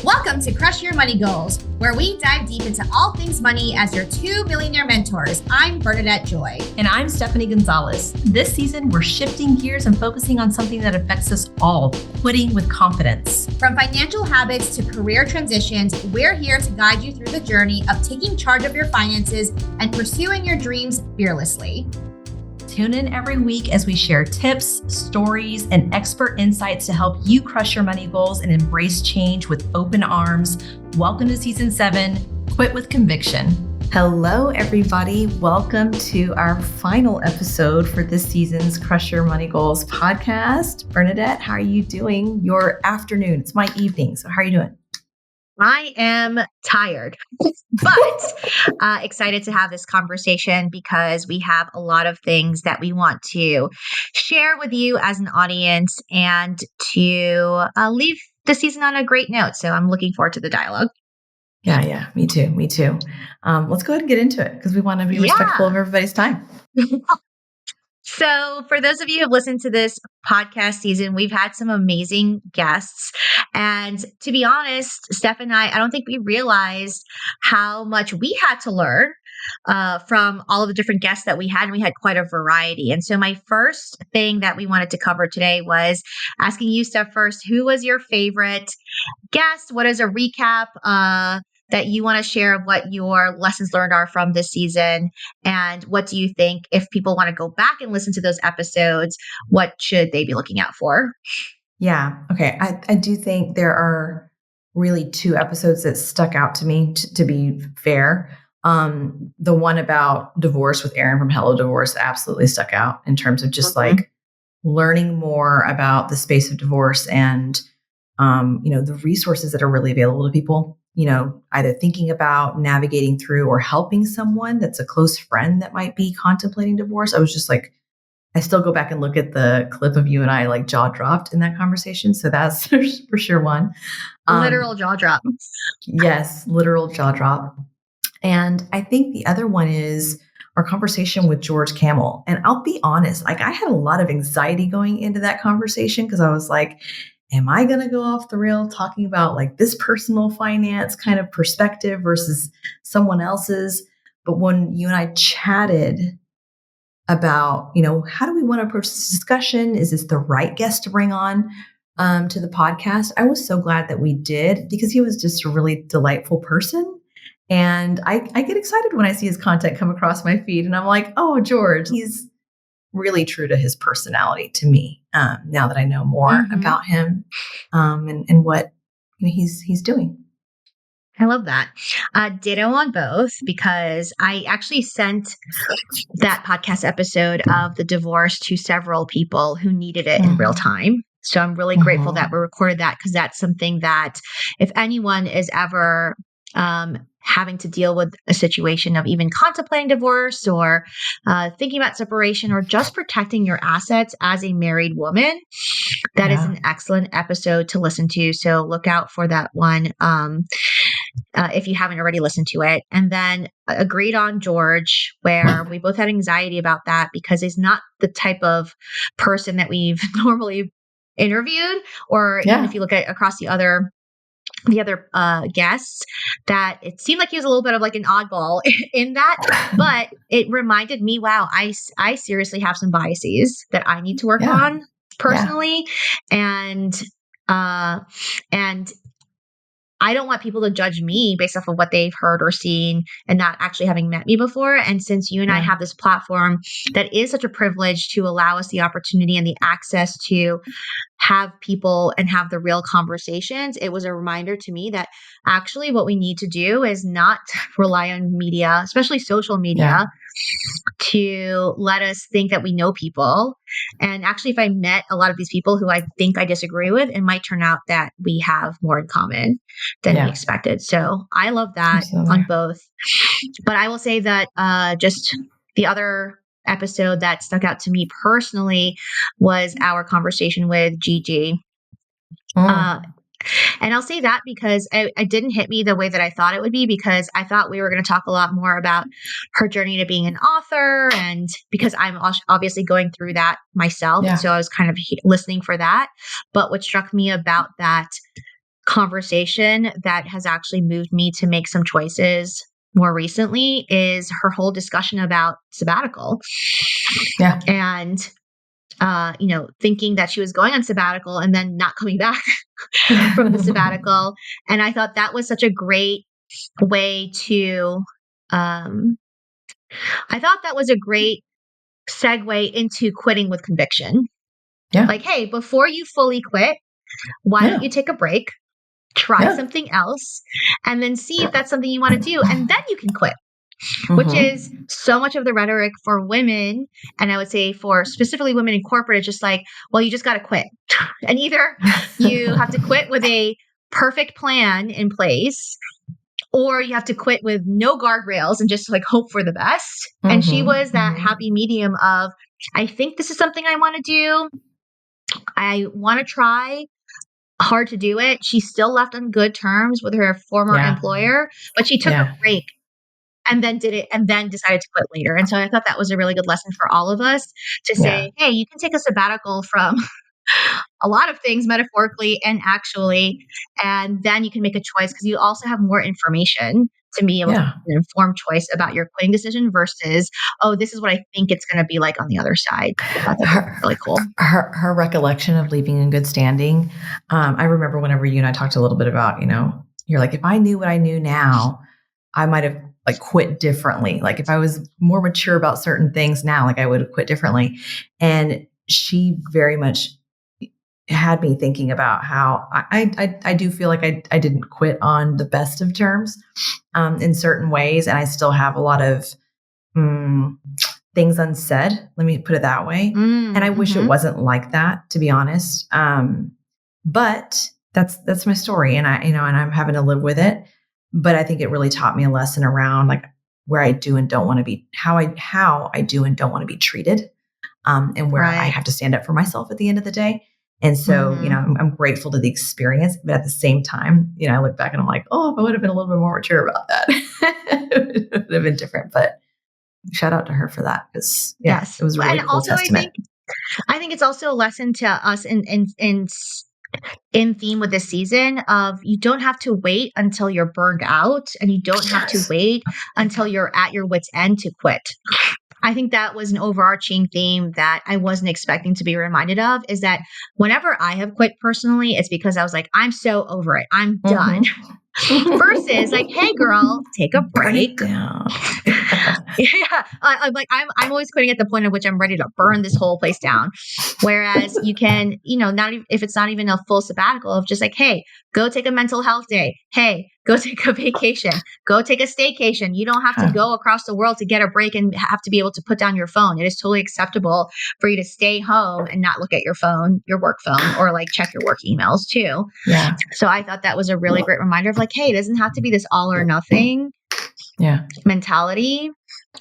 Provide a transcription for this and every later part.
Welcome to Crush Your Money Goals, where we dive deep into all things money as your 2 billionaire mentors. I'm Bernadette Joy. And I'm Stephanie Gonzalez. This season, we're shifting gears and focusing on something that affects us all, quitting with confidence. From financial habits to career transitions, we're here to guide you through the journey of taking charge of your finances and pursuing your dreams fearlessly. Tune in every week as we share tips, stories, and expert insights to help you crush your money goals and embrace change with open arms. Welcome to Season 7, Quit with Conviction. Hello, everybody. Welcome to our final episode for this season's Crush Your Money Goals podcast. Bernadette, how are you doing? Your afternoon. It's my evening. So how are you doing? I am tired, but excited to have this conversation because we have a lot of things that we want to share with you as an audience and to leave the season on a great note. So I'm looking forward to the dialogue. Yeah, me too. Let's go ahead and get into it because we want to be respectful of everybody's time. So for those of you who have listened to this podcast season, we've had some amazing guests. And to be honest, Steph and I don't think we realized how much we had to learn from all of the different guests that we had. And we had quite a variety. And so my first thing that we wanted to cover today was asking you, Steph, first, who was your favorite guest? What is a recap that you want to share of what your lessons learned are from this season? And what do you think, if people want to go back and listen to those episodes, what should they be looking out for? Yeah. Okay. I do think there are really two episodes that stuck out to me, to be fair. The one about divorce with Erin from Hello Divorce absolutely stuck out in terms of just like learning more about the space of divorce and, the resources that are really available to people, either thinking about navigating through or helping someone that's a close friend that might be contemplating divorce. I was just like, I still go back and look at the clip of you and I like jaw dropped in that conversation. So that's for sure one. Literal jaw drop. Yes, literal jaw drop. And I think the other one is our conversation with George Kamel. And I'll be honest, like I had a lot of anxiety going into that conversation because I was like, am I going to go off the rail talking about like this personal finance kind of perspective versus someone else's? But when you and I chatted about, how do we want to approach this discussion? Is this the right guest to bring on to the podcast? I was so glad that we did because he was just a really delightful person. And I get excited when I see his content come across my feed and I'm like, oh, George, he's really true to his personality to me now that I know more about him and what he's doing. I love that. Ditto on both, because I actually sent that podcast episode of the divorce to several people who needed it in real time. So I'm really grateful that we recorded that, because that's something that if anyone is ever having to deal with a situation of even contemplating divorce or thinking about separation or just protecting your assets as a married woman, that is an excellent episode to listen to. So look out for that one if you haven't already listened to it. And then agreed on George, where we both had anxiety about that because he's not the type of person that we've normally interviewed, or even if you look at across the other guests, that it seemed like he was a little bit of like an oddball in that, but it reminded me, wow, I seriously have some biases that I need to work on personally. And I don't want people to judge me based off of what they've heard or seen and not actually having met me before. And since you and I have this platform that is such a privilege to allow us the opportunity and the access to have people and have the real conversations, it was a reminder to me that actually what we need to do is not rely on media, especially social media, to let us think that we know people. And actually, if I met a lot of these people who I think I disagree with, it might turn out that we have more in common than we expected. So I love that on both. But I will say that just the other episode that stuck out to me personally was our conversation with Gigi. And I'll say that because it didn't hit me the way that I thought it would be, because I thought we were going to talk a lot more about her journey to being an author, and because I'm obviously going through that myself. And so I was kind of listening for that. But what struck me about that conversation that has actually moved me to make some choices more recently is her whole discussion about sabbatical. Yeah. And, thinking that she was going on sabbatical and then not coming back from the sabbatical. And I thought that was such a great way to, I thought that was a great segue into quitting with conviction. Yeah. Like, hey, before you fully quit, why don't you take a break, try something else, and then see if that's something you want to do, and then you can quit. Which is so much of the rhetoric for women. And I would say for specifically women in corporate, it's just like, well, you just got to quit. And either you have to quit with a perfect plan in place, or you have to quit with no guardrails and just like hope for the best. And she was that happy medium of, I think this is something I want to do. I want to try hard to do it. She still left on good terms with her former employer, but she took a break and then did it and then decided to quit later. And so I thought that was a really good lesson for all of us to say, hey, you can take a sabbatical from a lot of things metaphorically and actually, and then you can make a choice because you also have more information to be able to make an informed choice about your quitting decision versus, oh, this is what I think it's going to be like on the other side. That's really cool. Her recollection of leaving in good standing. I remember whenever you and I talked a little bit about, you're like, if I knew what I knew now, I might have like quit differently. Like if I was more mature about certain things now, like I would have quit differently. And she very much had me thinking about how I do feel like I didn't quit on the best of terms in certain ways. And I still have a lot of things unsaid. Let me put it that way. And I wish it wasn't like that, to be honest. But that's my story. And and I'm having to live with it. But I think it really taught me a lesson around like where I do and don't want to be, how I do and don't want to be treated, and where I have to stand up for myself at the end of the day. And so, I'm grateful to the experience, but at the same time, I look back and I'm like, oh, if I would have been a little bit more mature about that, it would have been different. But shout out to her for that because it was a really cool testament. I think it's also a lesson to us in theme with this season of you don't have to wait until you're burned out and you don't have to wait until you're at your wit's end to quit. I think that was an overarching theme that I wasn't expecting to be reminded of is that whenever I have quit personally, it's because I was like, I'm so over it. I'm done. Versus like, hey girl, take a break. I'm always quitting at the point at which I'm ready to burn this whole place down. Whereas you can, not even, if it's not even a full sabbatical of just like, hey, go take a mental health day. Hey, go take a vacation. Go take a staycation. You don't have to go across the world to get a break and have to be able to put down your phone. It is totally acceptable for you to stay home and not look at your phone, your work phone, or like check your work emails too. Yeah. So I thought that was a really great reminder of like, hey, it doesn't have to be this all or nothing mentality.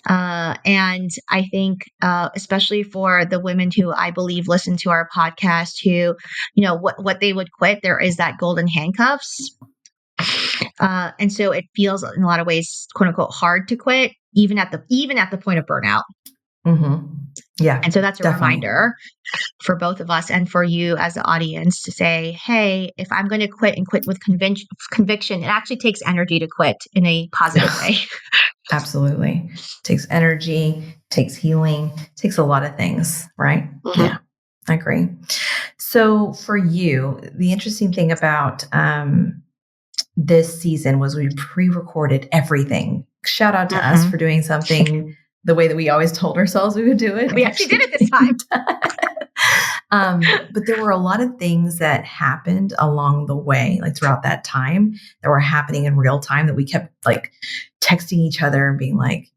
And I think, especially for the women who I believe listen to our podcast who, what they would quit, there is that golden handcuffs. And so it feels in a lot of ways, quote unquote, hard to quit, even at the point of burnout. Yeah. And so that's a reminder for both of us and for you as the audience to say, hey, if I'm going to quit and quit with conviction, it actually takes energy to quit in a positive way. Absolutely. It takes energy, takes healing, takes a lot of things, right? Yeah, I agree. So for you, the interesting thing about this season was we pre-recorded everything. Shout out to us for doing something the way that we always told ourselves we would do it. We actually did it this time. But there were a lot of things that happened along the way, like throughout that time that were happening in real time that we kept like texting each other and being like,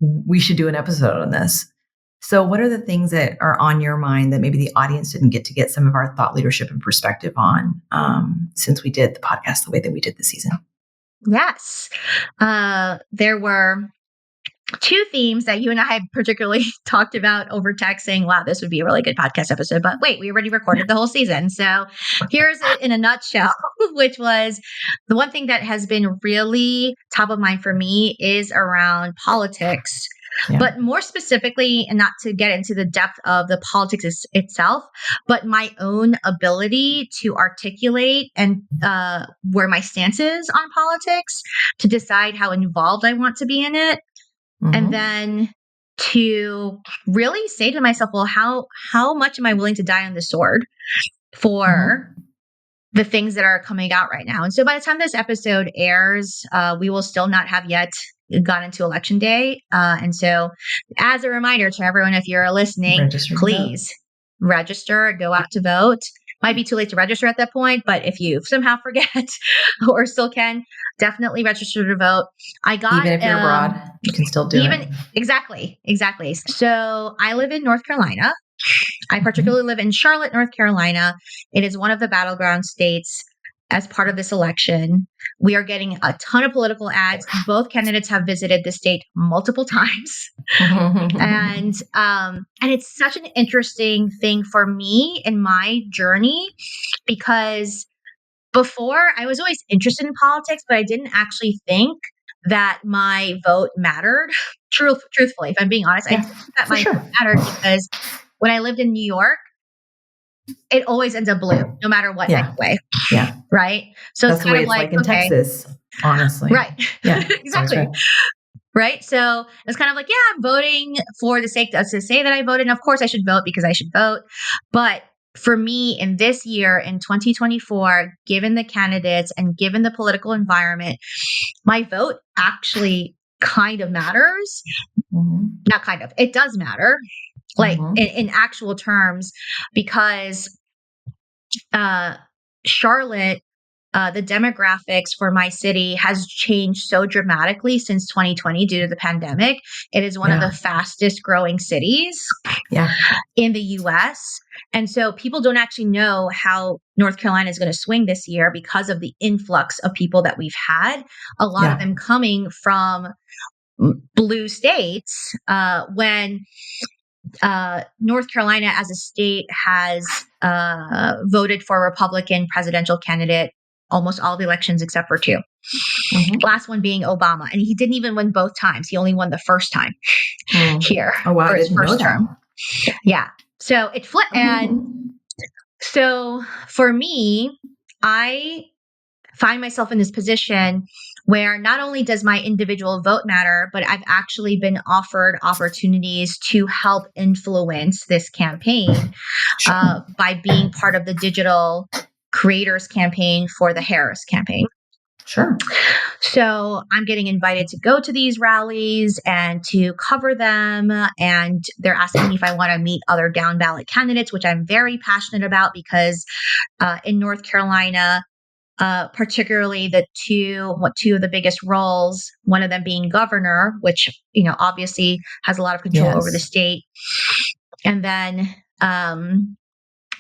we should do an episode on this. So what are the things that are on your mind that maybe the audience didn't get to get some of our thought leadership and perspective on since we did the podcast the way that we did this season? Yes. There were two themes that you and I had particularly talked about over text saying, wow, this would be a really good podcast episode. But wait, we already recorded the whole season. So here's it in a nutshell, which was the one thing that has been really top of mind for me is around politics Yeah. But more specifically, and not to get into the depth of the politics itself, but my own ability to articulate and where my stance is on politics, to decide how involved I want to be in it, and then to really say to myself, well, how much am I willing to die on the sword for the things that are coming out right now? And so by the time this episode airs, we will still not have yet gone into election day. And so as a reminder to everyone, if you're listening, please register, go out to vote. Might be too late to register at that point, but if you somehow forget or still can, definitely register to vote. Even if you're abroad, you can still do it. Exactly. So I live in North Carolina. I particularly live in Charlotte, North Carolina. It is one of the battleground states as part of this election. We are getting a ton of political ads. Both candidates have visited the state multiple times. And it's such an interesting thing for me in my journey, because before I was always interested in politics, but I didn't actually think that my vote mattered. Truthfully, if I'm being honest, I didn't think that my vote mattered, because when I lived in New York, it always ends up blue, no matter what anyway. Yeah. Right? So that's it's kind the way of like in Texas, honestly. Right. Yeah. Exactly. Right. So it's kind of like, I'm voting for the sake to say that I voted. And of course I should vote because I should vote. But for me in this year, in 2024, given the candidates and given the political environment, my vote actually kind of matters. Not kind of, it does matter. Like in actual terms, because Charlotte, the demographics for my city has changed so dramatically since 2020 due to the pandemic. It is one of the fastest growing cities in the US. And so people don't actually know how North Carolina is going to swing this year because of the influx of people that we've had, a lot of them coming from blue states, when North Carolina as a state has voted for a Republican presidential candidate almost all the elections except for two. Last one being Obama. And he didn't even win both times. He only won the first time here. Oh, wow. For his first term. Yeah. So it flipped. And so for me, I find myself in this position where not only does my individual vote matter, but I've actually been offered opportunities to help influence this campaign by being part of the digital creators campaign for the Harris campaign. Sure. So I'm getting invited to go to these rallies and to cover them. And they're asking me if I want to meet other down ballot candidates, which I'm very passionate about, because in North Carolina, particularly two of the biggest roles, one of them being governor, which, obviously has a lot of control over the state. And then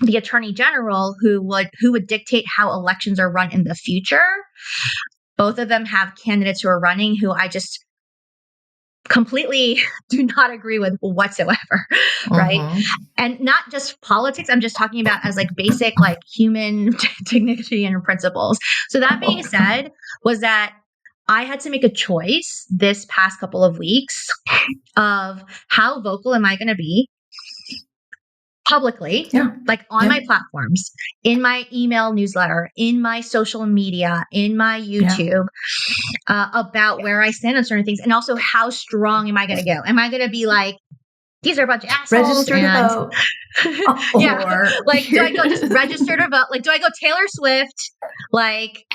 the attorney general who would dictate how elections are run in the future. Both of them have candidates who are running who I just completely do not agree with whatsoever. Right. And not just politics. I'm just talking about as like basic, like human dignity and principles. So that being said, was that I had to make a choice this past couple of weeks of how vocal am I going to be publicly, like on my platforms, in my email newsletter, in my social media, in my YouTube, about where I stand on certain things. And also, how strong am I going to go? Am I going to be like, these are a bunch of assholes? Register to vote. Like, do I go just register to vote? Like, do I go Taylor Swift? Like,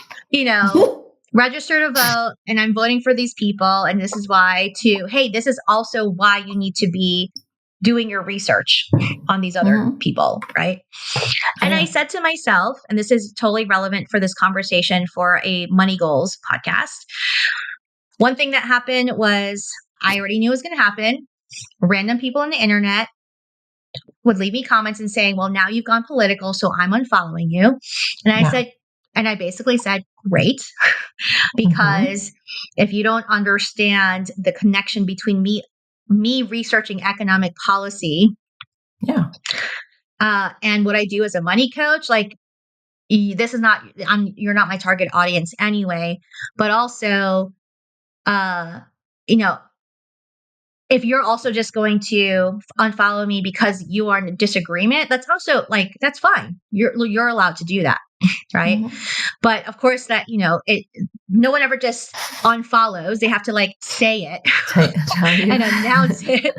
register to vote, and I'm voting for these people. And this is why hey, this is also why you need to be doing your research on these other people, right? And I said to myself, and this is totally relevant for this conversation for a Money Goals podcast. One thing that happened was I already knew it was going to happen. Random people on the internet would leave me comments and saying, well, now you've gone political, so I'm unfollowing you. And I basically said, great, because if you don't understand the connection between me researching economic policy, and what I do as a money coach, like this is not, you're not my target audience anyway, but also, if you're also just going to unfollow me because you are in disagreement, that's also like, that's fine. You're allowed to do that. Right. Mhm. But of course that, no one ever just unfollows. They have to like say it Tell you. and announce it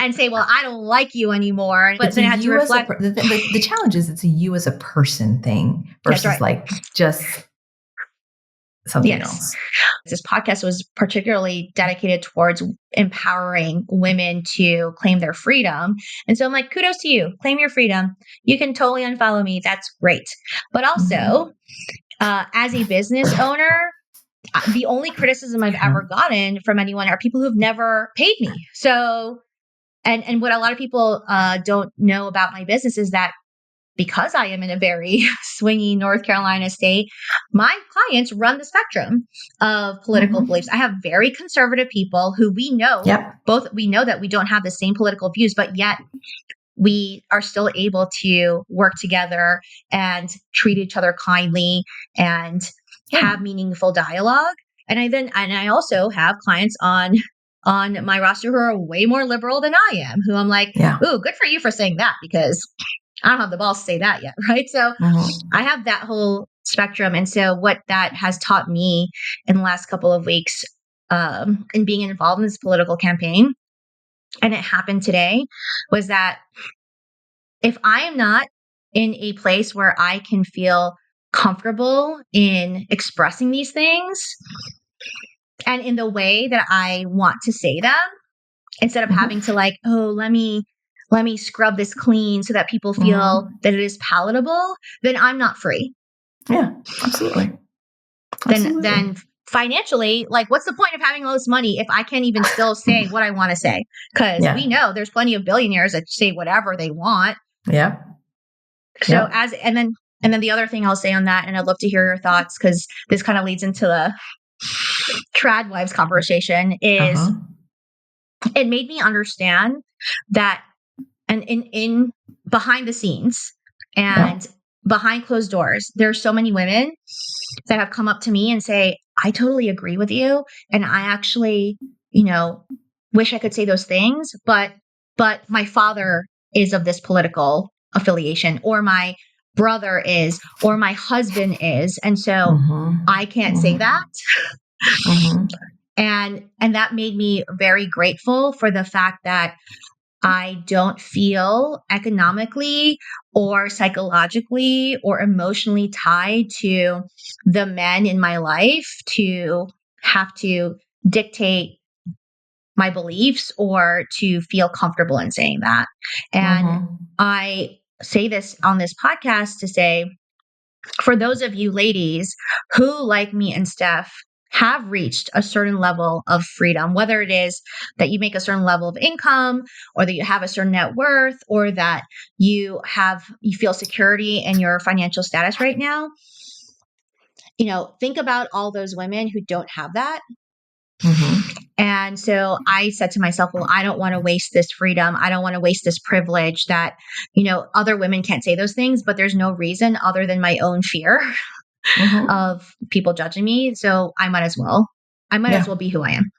and say, well, I don't like you anymore. But It's then a I had to you as reflect. the challenge is it's a you as a person thing That's versus right. like just something Yes. else. This podcast was particularly dedicated towards empowering women to claim their freedom. And so I'm like, kudos to you. Claim your freedom. You can totally unfollow me. That's great. But also, as a business owner, the only criticism I've ever gotten from anyone are people who've never paid me. So, and what a lot of people don't know about my business is that because I am in a very swingy North Carolina state, my clients run the spectrum of political beliefs. I have very conservative people who we know, we know that we don't have the same political views, but yet we are still able to work together and treat each other kindly and have meaningful dialogue. And I also have clients on my roster who are way more liberal than I am, who I'm like, ooh, good for you for saying that, because I don't have the balls to say that yet. Right. So I have that whole spectrum. And so what that has taught me in the last couple of weeks, in being involved in this political campaign, and it happened today, was that if I am not in a place where I can feel comfortable in expressing these things and in the way that I want to say them, instead of having to like, oh, let me scrub this clean so that people feel that it is palatable, then I'm not free. Yeah, absolutely. Then financially, like, what's the point of having all this money if I can't even still say what I want to say? Because we know there's plenty of billionaires that say whatever they want. Yeah. So and then the other thing I'll say on that, and I'd love to hear your thoughts, because this kind of leads into the trad wives conversation, is it made me understand that, and in behind the scenes and behind closed doors, there are so many women that have come up to me and say, I totally agree with you. And I actually, wish I could say those things, but my father is of this political affiliation, or my brother is, or my husband is. And so I can't say that. And that made me very grateful for the fact that I don't feel economically or psychologically or emotionally tied to the men in my life to have to dictate my beliefs or to feel comfortable in saying that. And I say this on this podcast to say, for those of you ladies who, like me and Steph, have reached a certain level of freedom, whether it is that you make a certain level of income, or that you have a certain net worth, or that you feel security in your financial status right now, think about all those women who don't have that. And so I said to myself, well, I don't want to waste this freedom. I don't want to waste this privilege that, other women can't say those things, but there's no reason other than my own fear of people judging me. So I might as well be who I am.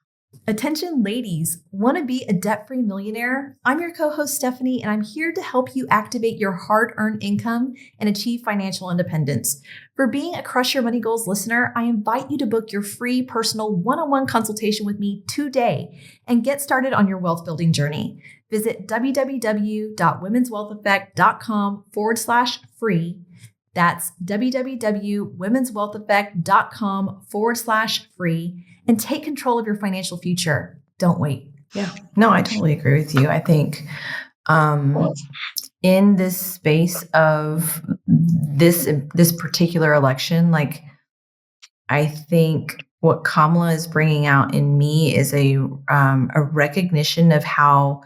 Attention, ladies. Want to be a debt-free millionaire? I'm your co-host, Stephanie, and I'm here to help you activate your hard-earned income and achieve financial independence. For being a Crush Your Money Goals listener, I invite you to book your free personal one-on-one consultation with me today and get started on your wealth building journey. Visit www.womenswealtheffect.com/free. That's www.womenswealtheffect.com/free. And take control of your financial future. Don't wait. Yeah. No, I totally agree with you. I think in this space of this particular election, like, I think what Kamala is bringing out in me is a recognition of how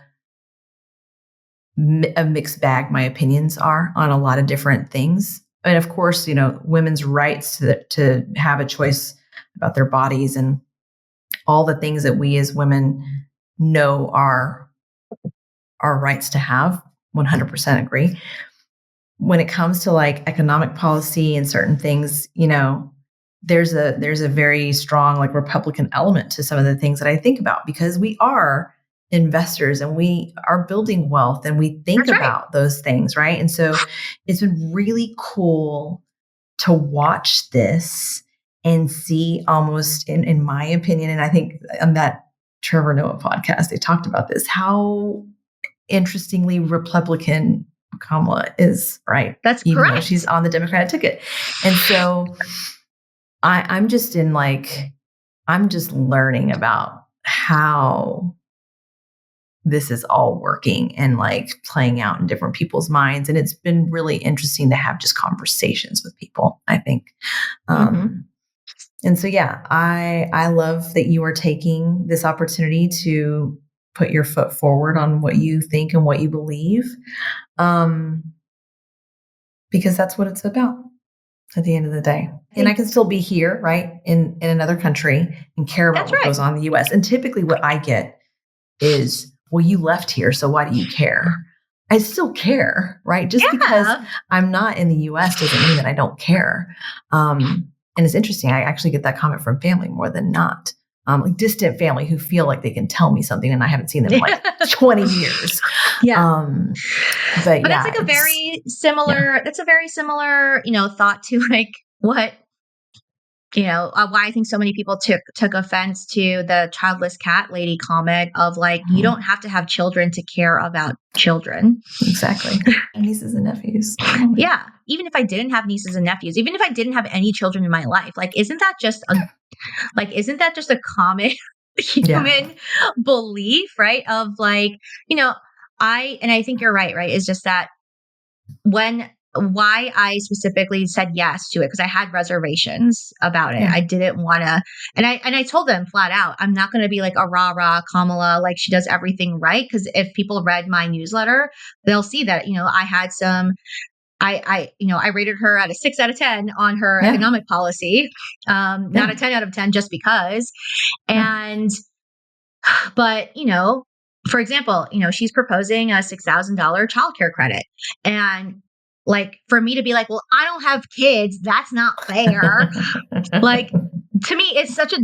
a mixed bag my opinions are on a lot of different things. And of course, women's rights to have a choice about their bodies and all the things that we as women know are our rights to have. 100% agree. When it comes to like economic policy and certain things, there's a very strong like Republican element to some of the things that I think about, because we are investors and we are building wealth and we think about those things, right? And so it's been really cool to watch this and see almost, in my opinion, and I think on that Trevor Noah podcast, they talked about this, how interestingly Republican Kamala is, right? That's Even correct. though she's on the Democratic ticket. And so I'm just learning about how this is all working and like playing out in different people's minds. And it's been really interesting to have just conversations with people, I think. And so, yeah, I love that you are taking this opportunity to put your foot forward on what you think and what you believe. Because that's what it's about at the end of the day. And I can still be here, right, in another country and care about what goes on in the US. And typically what I get is, well, you left here, so why do you care? I still care, right? Just because I'm not in the US doesn't mean that I don't care. And it's interesting. I actually get that comment from family more than not. Like distant family who feel like they can tell me something and I haven't seen them in like 20 years. But yeah, that's like a very similar, that's a very similar, thought to like what, why I think so many people took offense to the childless cat lady comment of like, you don't have to have children to care about children. Exactly. Nieces and nephews. Yeah. Even if I didn't have nieces and nephews, even if I didn't have any children in my life, like, isn't that just a common human belief, right? Of like, I think you're right? It's just that why I specifically said yes to it, because I had reservations about it. I didn't want to, and I told them flat out, I'm not going to be like a rah-rah Kamala, like she does everything right. Because if people read my newsletter, they'll see that, I had some, I rated her at a 6 out of 10 on her economic policy, not a 10 out of 10 just because. And, but, for example, she's proposing a $6,000 childcare credit. And like, for me to be like, well, I don't have kids, that's not fair. Like, to me, it's such a,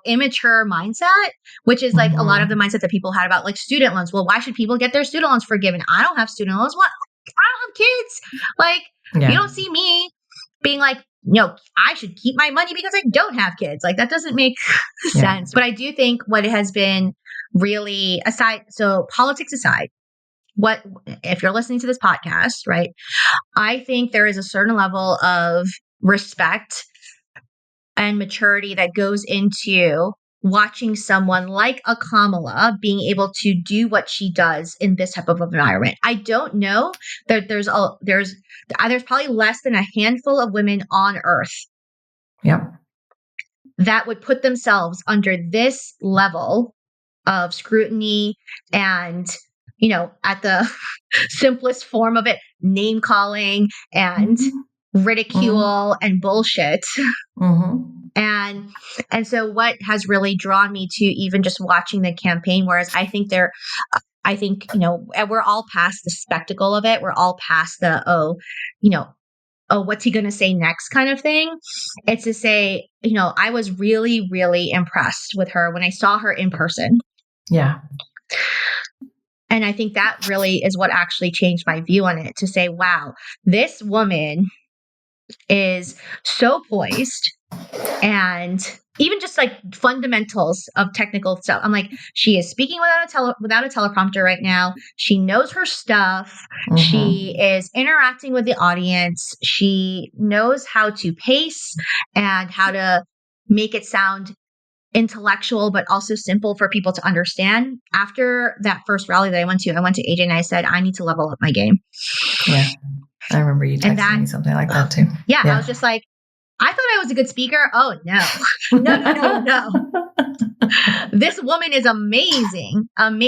immature mindset, which is like a lot of the mindset that people had about like student loans. Well, why should people get their student loans forgiven? I don't have student loans. What? I don't have kids. Like, you don't see me being like, I should keep my money because I don't have kids. Like, that doesn't make sense. But I do think what has been really so politics aside, if you're listening to this podcast, right? I think there is a certain level of respect and maturity that goes into watching someone like a Kamala being able to do what she does in this type of environment. I don't know that there's probably less than a handful of women on earth that would put themselves under this level of scrutiny and, at the simplest form of it, name calling and ridicule and bullshit. And so what has really drawn me to even just watching the campaign, whereas I think we're all past the spectacle of it. We're all past the, what's he going to say next kind of thing. It's to say, I was really, really impressed with her when I saw her in person. Yeah. And I think that really is what actually changed my view on it, to say, wow, this woman is so poised. And even just like fundamentals of technical stuff. I'm like, she is speaking without a teleprompter right now. She knows her stuff. She is interacting with the audience. She knows how to pace and how to make it sound intellectual, but also simple for people to understand. After that first rally that I went to AJ and I said, I need to level up my game. Yeah. I remember you texting me something like that too. Yeah. I was just like, I thought I was a good speaker. Oh, no. No. This woman is amazing. And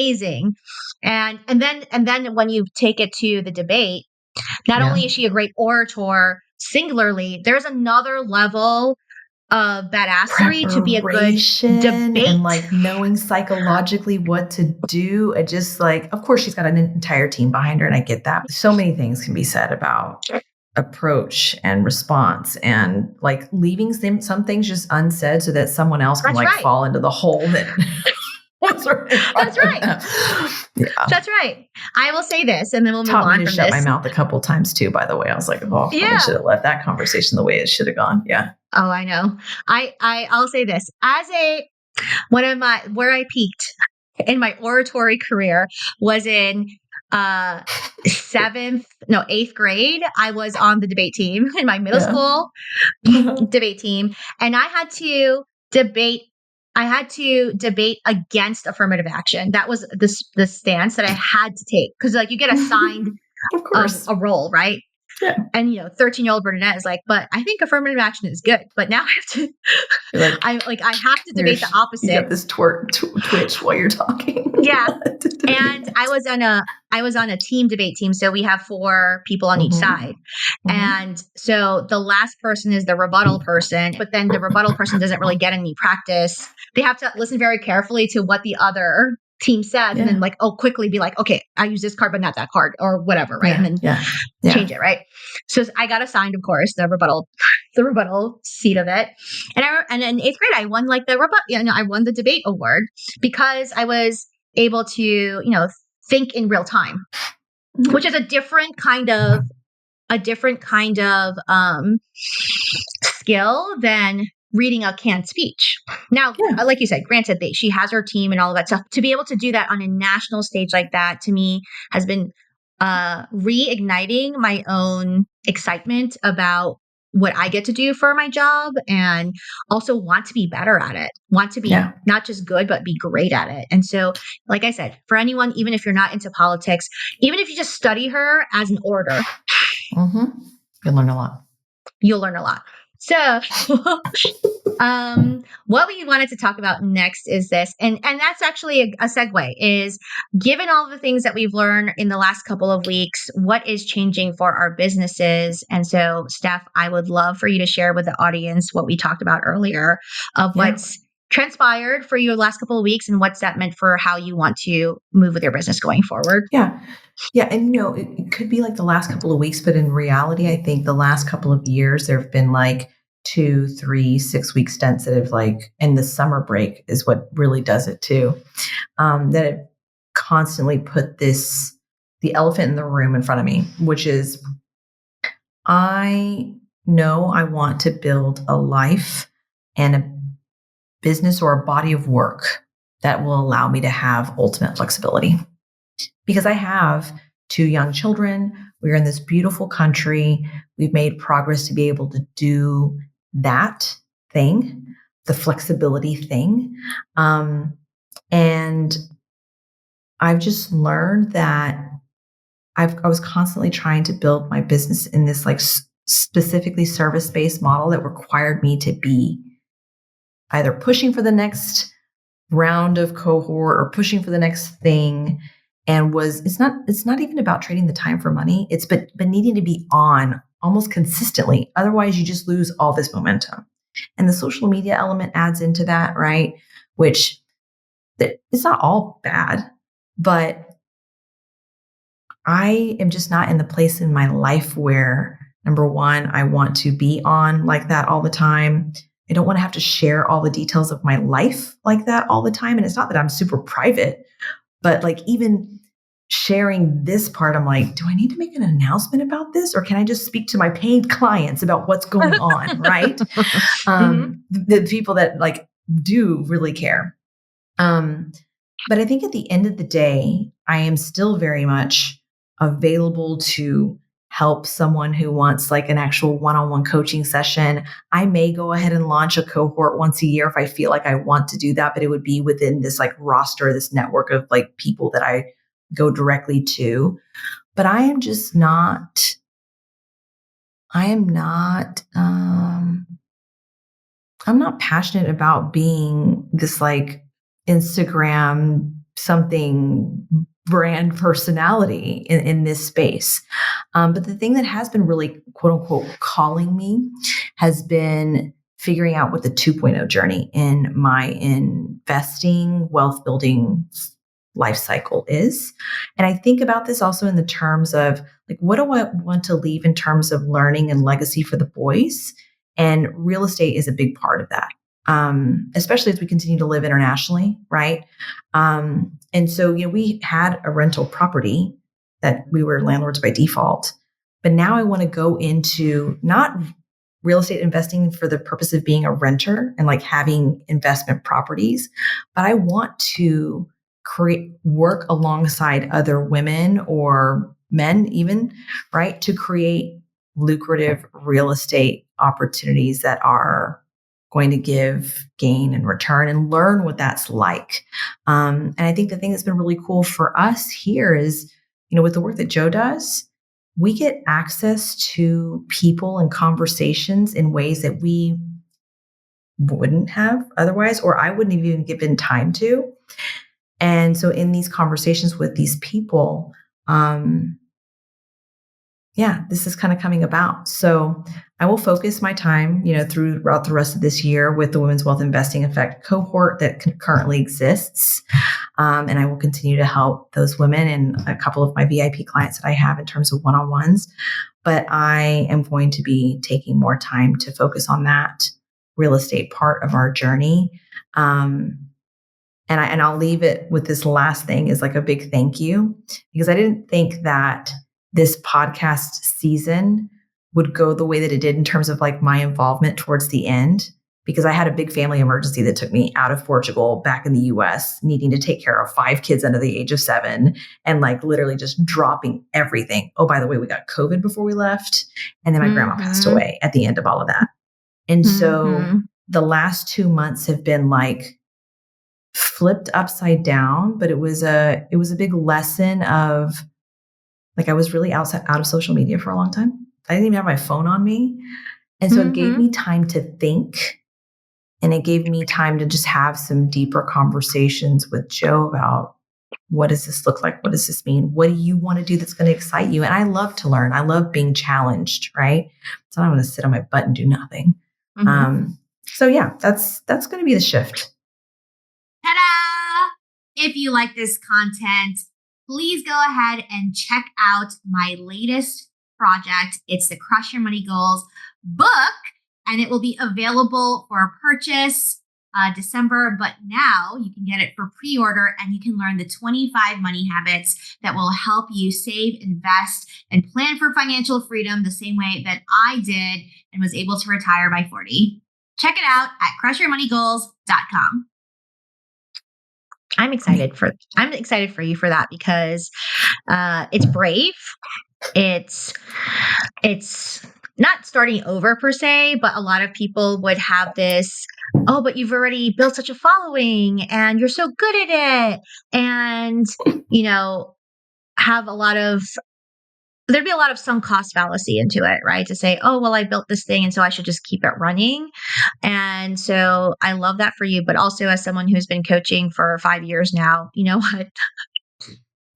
then when you take it to the debate, not only is she a great orator singularly, there's another level of badassery to be a good debate. And like knowing psychologically what to do. It just like, of course, she's got an entire team behind her, and I get that. So many things can be said about approach and response, and like leaving some things just unsaid so that someone else can fall into the hole that was right in front That's of right. them. Yeah. That's right. I will say this, and then we'll move Taught me on to from shut this. my mouth a couple times too, by the way. I was like, oh, I Yeah. should have left that conversation the way it should have gone. Yeah. Oh, I know. I'll say this. Where I peaked in my oratory career was in eighth grade. I was on the debate team in my middle school debate team, and I had to debate against affirmative action. That was the stance that I had to take, because like you get assigned Of course. a role, right? Yeah. And 13-year-old Bernadette is like, but I think affirmative action is good. But now I have to I have to debate the opposite. You got this twitch while you're talking. Yeah. And I was on a team debate team. So we have 4 people on each side. And so the last person is the rebuttal person, but then the rebuttal person doesn't really get any practice. They have to listen very carefully to what the other team says, and then quickly be like, okay, I use this card, but not that card, or whatever. Right. And then change it. Right. So I got assigned, of course, the rebuttal seat of it. And in 8th grade, I won I won the debate award because I was able to, think in real time, which is a different kind of skill than reading a canned speech. Now, like you said, granted, she has her team and all of that stuff. To be able to do that on a national stage like that, to me, has been reigniting my own excitement about what I get to do for my job, and also want to be better at it, want to be not just good, but be great at it. And so, like I said, for anyone, even if you're not into politics, even if you just study her as an orator, you'll learn a lot. So, what we wanted to talk about next is this, and that's actually a segue, is given all the things that we've learned in the last couple of weeks, what is changing for our businesses? And so, Steph, I would love for you to share with the audience what we talked about earlier of what's transpired for you the last couple of weeks, and what's that meant for how you want to move with your business going forward. Yeah. And it could be like the last couple of weeks, but in reality, I think the last couple of years, there have been like 2, 3, 6-week stints that have and the summer break is what really does it too. That have constantly put the elephant in the room in front of me, which is, I know I want to build a life and a business or a body of work that will allow me to have ultimate flexibility. Because I have 2 young children. We're in this beautiful country. We've made progress to be able to do that thing, the flexibility thing. And I've just learned that I was constantly trying to build my business in this specifically service-based model that required me to be either pushing for the next round of cohort or pushing for the next thing. And it's not even about trading the time for money. It's but needing to be on almost consistently. Otherwise, you just lose all this momentum. And the social media element adds into that, right? Which it's not all bad, but I am just not in the place in my life where, number one, I want to be on like that all the time. I don't want to have to share all the details of my life like that all the time. And it's not that I'm super private, but even sharing this part, I'm like, do I need to make an announcement about this? Or can I just speak to my paid clients about what's going on, right? The people that do really care. But I think at the end of the day, I am still very much available to help someone who wants an actual one-on-one coaching session. I may go ahead and launch a cohort once a year if I feel like I want to do that, but it would be within this roster, this network of people that I go directly to. But I am just not, I'm not passionate about being this Instagram something brand personality in this space. But the thing that has been really quote unquote calling me has been figuring out what the 2.0 journey in my investing, wealth building life cycle is. And I think about this also in the terms of what do I want to leave in terms of learning and legacy for the boys? And real estate is a big part of that. especially as we continue to live internationally, right? And so, we had a rental property that we were landlords by default, but now I want to go into not real estate investing for the purpose of being a renter and like having investment properties, but I want to work alongside other women or men even, right? To create lucrative real estate opportunities that are going to give gain and return and learn what that's like. And I think the thing that's been really cool for us here is, with the work that Joe does, we get access to people and conversations in ways that we wouldn't have otherwise, or I wouldn't have even given time to. And so in these conversations with these people, this is kind of coming about. So I will focus my time, throughout the rest of this year with the Women's Wealth Investing Effect cohort that currently exists. And I will continue to help those women and a couple of my VIP clients that I have in terms of one-on-ones. But I am going to be taking more time to focus on that real estate part of our journey. And I'll leave it with this last thing is like a big thank you, because I didn't think that this podcast season would go the way that it did in terms of like my involvement towards the end, because I had a big family emergency that took me out of Portugal back in the US, needing to take care of 5 kids under the age of 7 and like literally just dropping everything. Oh, by the way, we got COVID before we left. And then my grandma passed away at the end of all of that. And so the last 2 months have been like flipped upside down, but it was a big lesson of like, I was really out of social media for a long time. I didn't even have my phone on me. And so it gave me time to think, and it gave me time to just have some deeper conversations with Joe about what does this look like? What does this mean? What do you want to do that's going to excite you? And I love to learn. I love being challenged, right? So I'm going to sit on my butt and do nothing. So yeah, that's going to be the shift. Ta-da! If you like this content, please go ahead and check out my latest project. It's the Crush Your Money Goals book, and it will be available for purchase December. But now you can get it for pre-order, and you can learn the 25 money habits that will help you save, invest, and plan for financial freedom the same way that I did and was able to retire by 40. Check it out at crushyourmoneygoals.com. I'm excited for you for that, because it's brave. It's not starting over per se, but a lot of people would have this, oh, but you've already built such a following and you're so good at it. And, there'd be a lot of sunk cost fallacy into it, right? To say, oh, well, I built this thing, and so I should just keep it running. And so I love that for you. But also, as someone who's been coaching for 5 years now, you know what?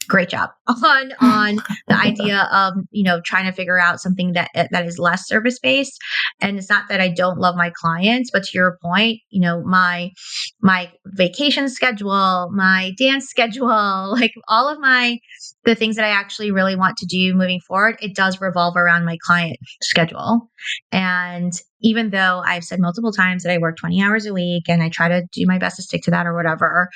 Great job on the idea of, trying to figure out something that is less service based. And it's not that I don't love my clients, but to your point, my vacation schedule, my dance schedule, like all of the things that I actually really want to do moving forward, it does revolve around my client schedule. And even though I've said multiple times that I work 20 hours a week and I try to do my best to stick to that or whatever,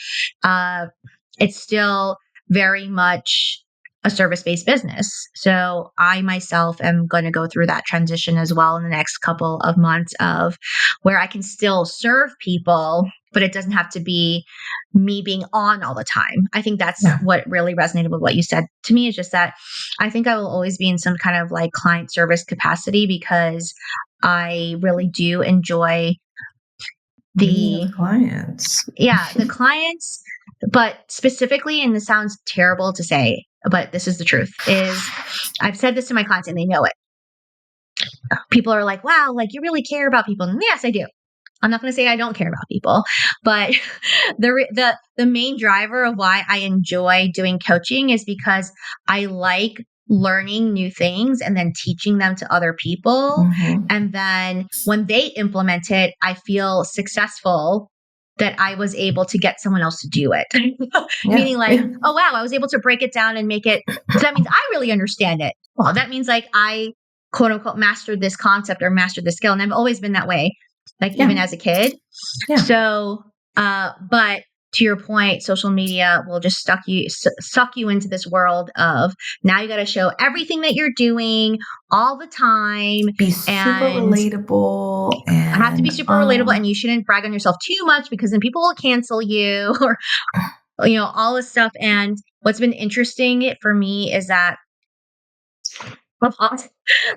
it's still very much a service-based business. So I myself am going to go through that transition as well in the next couple of months, of where I can still serve people, but it doesn't have to be me being on all the time. I think that's what really resonated with what you said to me, is just that I think I will always be in some kind of like client service capacity, because I really do enjoy the clients. The clients, but specifically, and this sounds terrible to say, but this is the truth, is I've said this to my clients and they know it. People are like, wow, like you really care about people. And yes, I do. I'm not going to say I don't care about people, but the main driver of why I enjoy doing coaching is because I like learning new things and then teaching them to other people. And then when they implement it, I feel successful that I was able to get someone else to do it. Meaning like, oh, wow, I was able to break it down and make it. So that means I really understand it. Well, that means like I, quote unquote, mastered this concept or mastered this skill. And I've always been that way. like even as a kid. Yeah. So, but to your point, social media will just suck you into this world of now you got to show everything that you're doing all the time. Be super relatable. And have to be super relatable, and you shouldn't brag on yourself too much because then people will cancel you or, all this stuff. And what's been interesting for me is that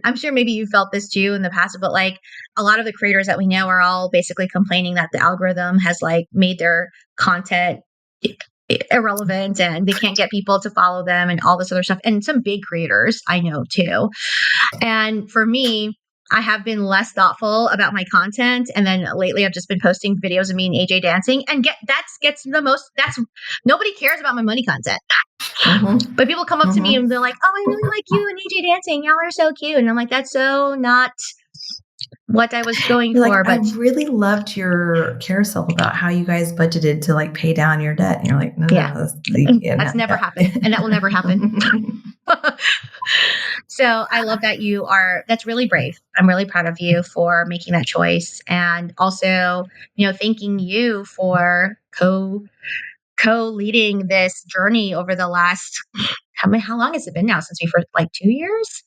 I'm sure maybe you felt this too in the past, but like a lot of the creators that we know are all basically complaining that the algorithm has like made their content irrelevant and they can't get people to follow them and all this other stuff. And some big creators I know too. And for me, I have been less thoughtful about my content. And then lately I've just been posting videos of me and AJ dancing and nobody cares about my money content. Mm-hmm. But people come up to me and they're like, oh, I really like you and AJ dancing. Y'all are so cute. And I'm like, that's so not what I was going for. But I really loved your carousel about how you guys budgeted to like pay down your debt. And you're like, no, that's never happened. And that will never happen. So I love that that's really brave. I'm really proud of you for making that choice. And also, thanking you for co-leading this journey over the last, how long has it been now since we first, like 2 years?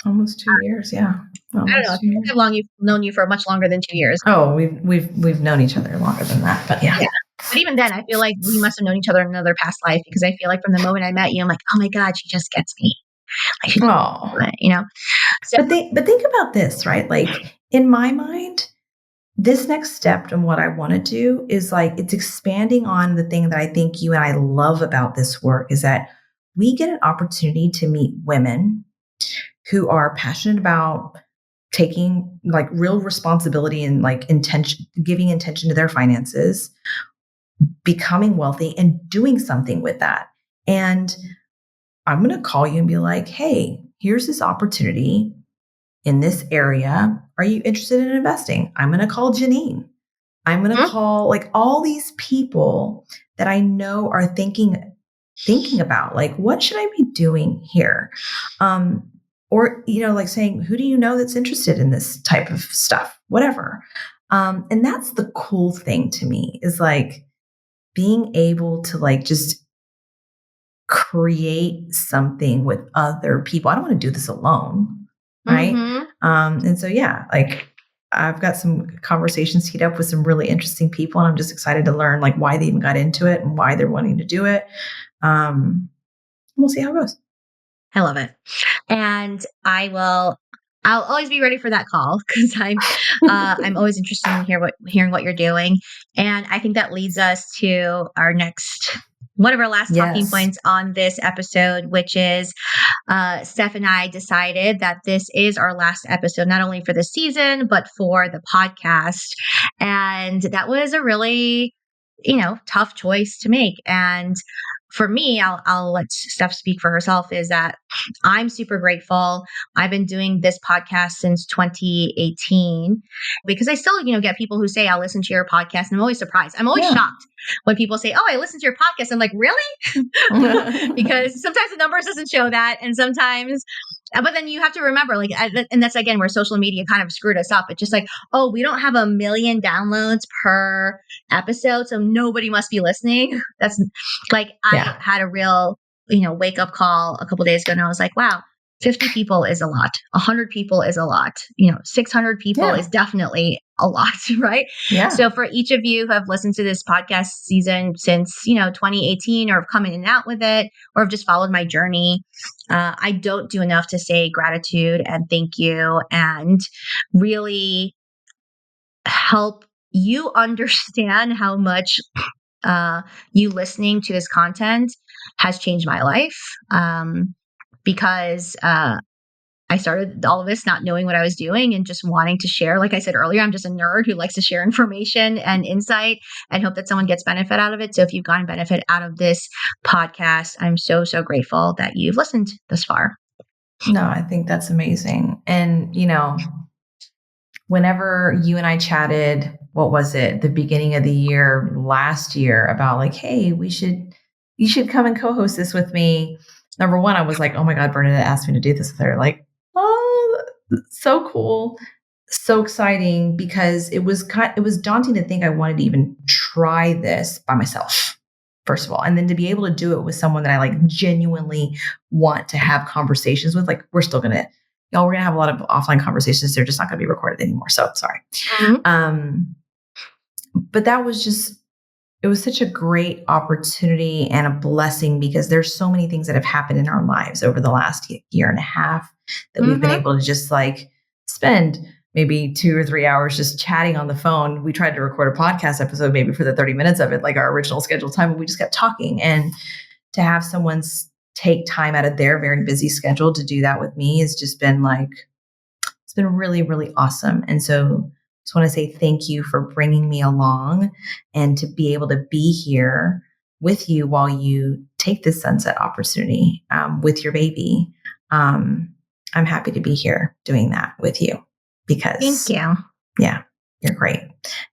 Almost 2 years. Yeah. I don't know. How long you've known you for much longer than 2 years. Oh, we've known each other longer than that, but yeah. But even then, I feel like we must have known each other in another past life because I feel like from the moment I met you, I'm like, oh my God, she just gets me. So, but think about this, right? Like in my mind, this next step and what I want to do is like, it's expanding on the thing that I think you and I love about this work is that we get an opportunity to meet women who are passionate about taking like real responsibility and like giving intention to their finances, becoming wealthy and doing something with that. And I'm going to call you and be like, hey, here's this opportunity in this area. Are you interested in investing? I'm going to call Janine. I'm going to call like all these people that I know are thinking about like, what should I be doing here? Or, like saying, who do you know that's interested in this type of stuff? Whatever. And that's the cool thing to me is like being able to like just create something with other people. I don't want to do this alone. Right. Mm-hmm. And so, like I've got some conversations teed up with some really interesting people and I'm just excited to learn like why they even got into it and why they're wanting to do it. We'll see how it goes. I love it. And I'll always be ready for that call because I'm always interested in hearing what you're doing. And I think that leads us to our next, one of our last talking points on this episode, which is Steph and I decided that this is our last episode, not only for the season, but for the podcast. And that was a really, tough choice to make. And for me, I'll let Steph speak for herself, is that I'm super grateful. I've been doing this podcast since 2018 because I still, get people who say, I'll listen to your podcast. And I'm always surprised. I'm always shocked when people say, oh, I listen to your podcast. I'm like, really? Because sometimes the numbers doesn't show that. And sometimes, but then you have to remember, like, and that's again where social media kind of screwed us up. It's just like, oh, we don't have 1 million downloads per episode, so nobody must be listening. That's like, I had a real, wake up call a couple days ago, and I was like, wow, 50 people is a lot. 100 people is a lot. 600 people is definitely a lot, right? Yeah. So for each of you who have listened to this podcast season since, 2018 or have come in and out with it or have just followed my journey, I don't do enough to say gratitude and thank you and really help you understand how much you listening to this content has changed my life. Because I started all of this not knowing what I was doing and just wanting to share. Like I said earlier, I'm just a nerd who likes to share information and insight and hope that someone gets benefit out of it. So if you've gotten benefit out of this podcast, I'm so, so grateful that you've listened this far. No, I think that's amazing. And, whenever you and I chatted, what was it, the beginning of the year, last year, about like, hey, you should come and co-host this with me. Number one, I was like, oh my God, Bernadette asked me to do this with her. Like, oh, so cool. so exciting because it was daunting to think I wanted to even try this by myself, first of all. And then to be able to do it with someone that I like genuinely want to have conversations with, like we're going to have a lot of offline conversations. They're just not going to be recorded anymore. So sorry. But that was it was such a great opportunity and a blessing because there's so many things that have happened in our lives over the last year and a half that we've been able to just like spend maybe 2 or 3 hours just chatting on the phone. We tried to record a podcast episode maybe for the 30 minutes of it, like our original scheduled time, but we just kept talking. And to have someone take time out of their very busy schedule to do that with me has just been like, it's been really, really awesome. And so I just want to say thank you for bringing me along and to be able to be here with you while you take this sunset opportunity with your baby. I'm happy to be here doing that with you because thank you. Yeah, you're great.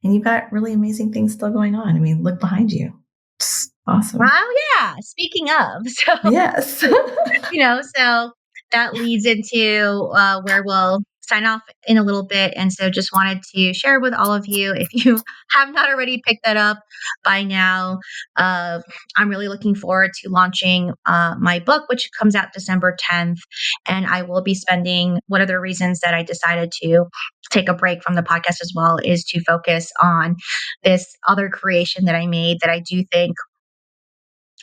And you've got really amazing things still going on. I mean, look behind you. It's awesome. Well, yeah. Speaking of, so yes, so that leads into where we'll sign off in a little bit. And so just wanted to share with all of you, if you have not already picked that up by now, I'm really looking forward to launching my book, which comes out December 10th. And I will be spending, one of the reasons that I decided to take a break from the podcast as well is to focus on this other creation that I made that I do think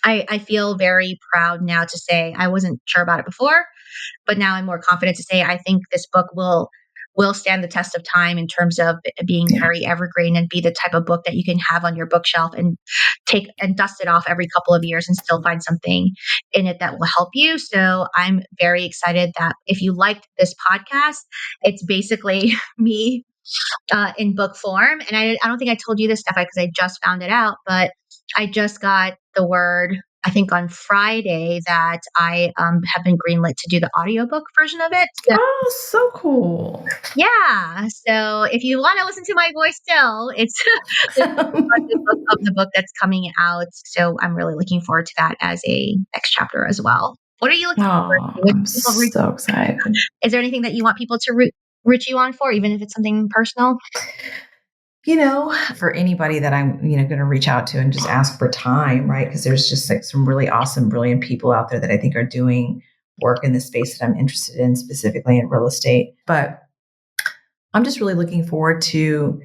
I feel very proud now to say. I wasn't sure about it before, but now I'm more confident to say I think this book will stand the test of time in terms of being very evergreen and be the type of book that you can have on your bookshelf and take and dust it off every couple of years and still find something in it that will help you. So I'm very excited that if you liked this podcast, it's basically me in book form. And I don't think I told you this stuff because I just found it out, but I just got the word, I think on Friday, that I have been greenlit to do the audiobook version of it. So, so cool. Yeah. So if you want to listen to my voice still, it's the book that's coming out. So I'm really looking forward to that as a next chapter as well. What are you looking forward to? I'm so excited. Is there anything that you want people to root you on for, even if it's something personal? For anybody that I'm, going to reach out to and just ask for time, right? Because there's just like some really awesome, brilliant people out there that I think are doing work in the space that I'm interested in, specifically in real estate. But I'm just really looking forward to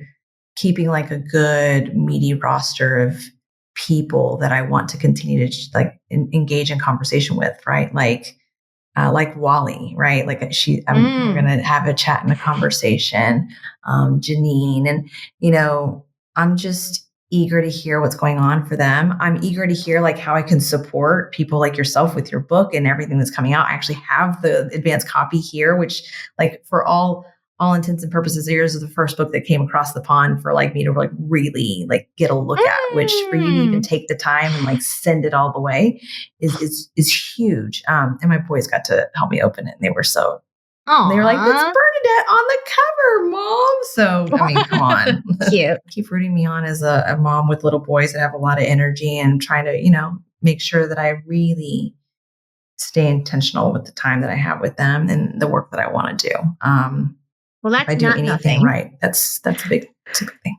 keeping like a good, meaty roster of people that I want to continue to engage in conversation with, right? Like Wally, right? Like we're going to have a chat and a conversation. Janine, and I'm just eager to hear what's going on for them. I'm eager to hear like how I can support people like yourself with your book and everything that's coming out. I actually have the advanced copy here, which like for all intents and purposes, yours is the first book that came across the pond for like me to like really like get a look at, which for you to even take the time and like send it all the way is huge. And my boys got to help me open it and they were they were like, that's Bernadette on the cover, Mom. So, I mean, come on. Cute. Keep rooting me on as a mom with little boys that have a lot of energy and trying to, make sure that I really stay intentional with the time that I have with them and the work that I want to do. Well, that's if I do not anything nothing. right. That's a big thing.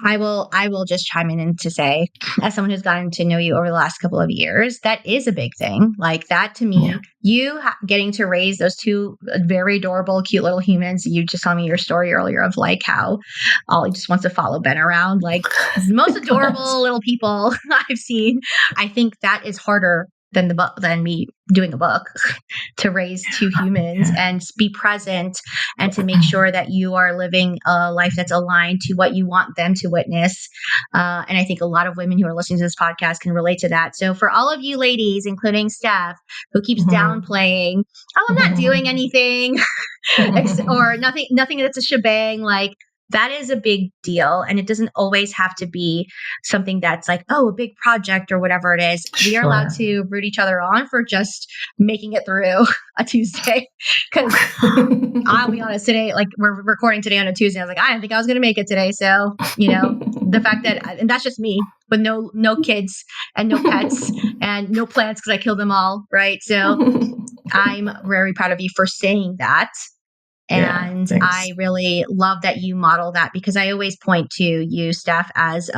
I will just chime in to say, as someone who's gotten to know you over the last couple of years, that is a big thing. Like that to me, you getting to raise those two very adorable, cute little humans. You just told me your story earlier of like how Ollie just wants to follow Ben around, like the most adorable little people I've seen. I think that is harder than me doing a book to raise two humans and be present and to make sure that you are living a life that's aligned to what you want them to witness. And I think a lot of women who are listening to this podcast can relate to that. So for all of you ladies, including Steph, who keeps downplaying, I'm not doing anything or nothing that's a shebang, like that is a big deal. And it doesn't always have to be something that's like, a big project or whatever it is. We are allowed to root each other on for just making it through a Tuesday. Because I'll be honest, today, like we're recording today on a Tuesday. I was like, I didn't think I was going to make it today. So, the fact that, and that's just me with no kids and no pets and no plants because I killed them all. Right. So I'm very proud of you for saying that. And I really love that you model that, because I always point to you, Steph, as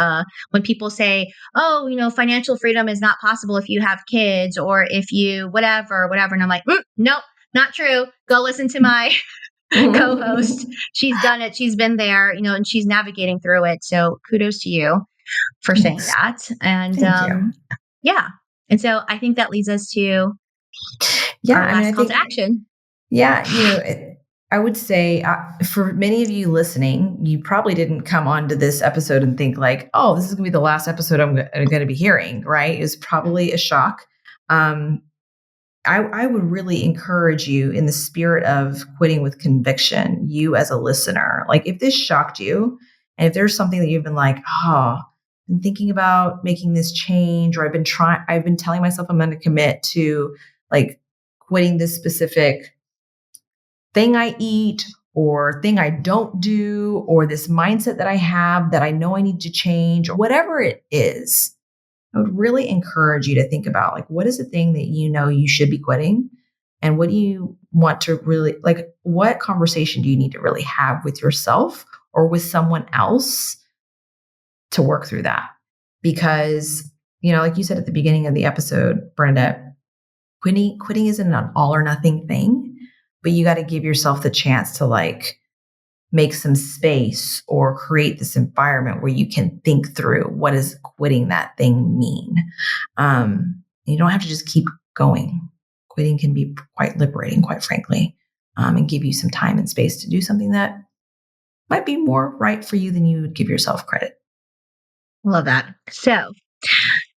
when people say, oh, financial freedom is not possible if you have kids or if you whatever. And I'm like, nope, not true. Go listen to my co-host. She's done it. She's been there, and she's navigating through it. So kudos to you for saying that. And yeah. And so I think that leads us to our last call to action. Yeah. I would say for many of you listening, you probably didn't come onto this episode and think like, oh, this is going to be the last episode I'm going to be hearing, right? It was probably a shock. I would really encourage you, in the spirit of quitting with conviction, you as a listener, like if this shocked you and if there's something that you've been like, I've been thinking about making this change, or I've been telling myself I'm going to commit to like quitting this specific thing I eat or thing I don't do, or this mindset that I have that I know I need to change, or whatever it is, I would really encourage you to think about like, what is the thing that you should be quitting? And what do you want to really, like, what conversation do you need to really have with yourself or with someone else to work through that? Because, like you said at the beginning of the episode, Bernadette, quitting isn't an all or nothing thing. But you got to give yourself the chance to like make some space or create this environment where you can think through, what does quitting that thing mean? You don't have to just keep going. Quitting can be quite liberating, quite frankly, and give you some time and space to do something that might be more right for you than you would give yourself credit. Love that. So,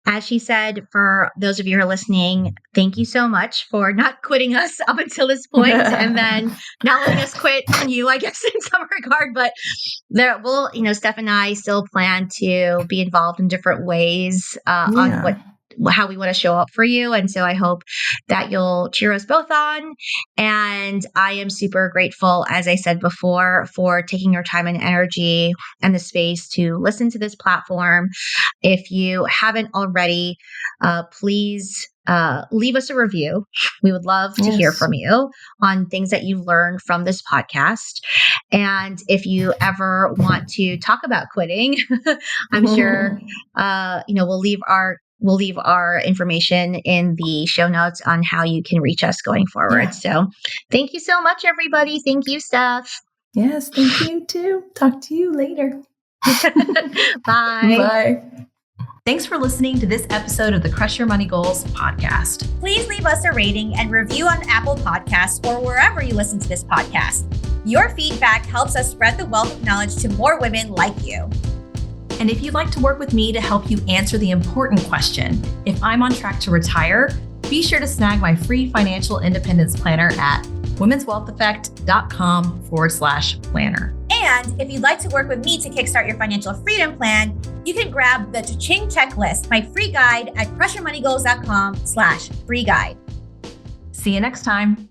as she said, for those of you who are listening, thank you so much for not quitting us up until this point and then not letting us quit on you, I guess, in some regard. But Steph and I still plan to be involved in different ways on how we want to show up for you. And so I hope that you'll cheer us both on. And I am super grateful, as I said before, for taking your time and energy and the space to listen to this platform. If you haven't already, please leave us a review. We would love to hear from you on things that you learned from this podcast. And if you ever want to talk about quitting, I'm sure, we'll leave our information in the show notes on how you can reach us going forward. Yeah. So thank you so much, everybody. Thank you, Steph. Yes, thank you too. Talk to you later. Bye. Bye. Thanks for listening to this episode of the Crush Your Money Goals podcast. Please leave us a rating and review on Apple Podcasts or wherever you listen to this podcast. Your feedback helps us spread the wealth of knowledge to more women like you. And if you'd like to work with me to help you answer the important question, if I'm on track to retire, be sure to snag my free financial independence planner at womenswealtheffect.com/planner. And if you'd like to work with me to kickstart your financial freedom plan, you can grab the Cha-Ching checklist, my free guide at crushyourmoneygoals.com/free guide. See you next time.